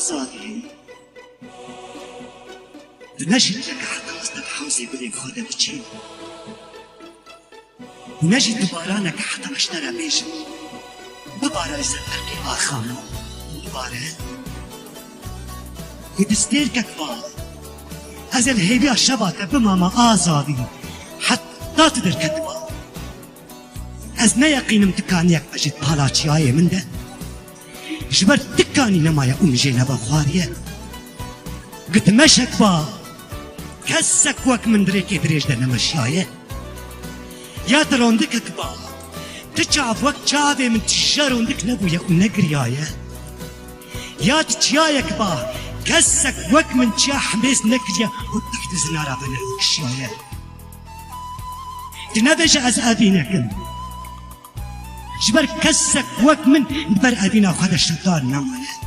آزادی نجد لك حتى أصدق حوزي بليك خودة بتشين ونجد بارانك حتى مشترى بيش ببارا إذا أرقي آخانا ببارا يدستيركك بار هذا الهيبي الشبكة بماما آزادي حتى تقدر كتبا از نيقين متكانيك بجد بالاچياي من ده جبر تكاني نمايا جينا بخارية قد مشك با كسك وك من دريكي دريج ده نمشياية يا تروندك با تشعب وك شعبي من تشاروندك نبويا ونقرياية يا تشيايك با كسك وك من تشا حميس نقريا وتحت زنارا بنهوك الشياية تنبج از أبينكم جبر كسك وك من نبر أبينا وخد الشطار نمايا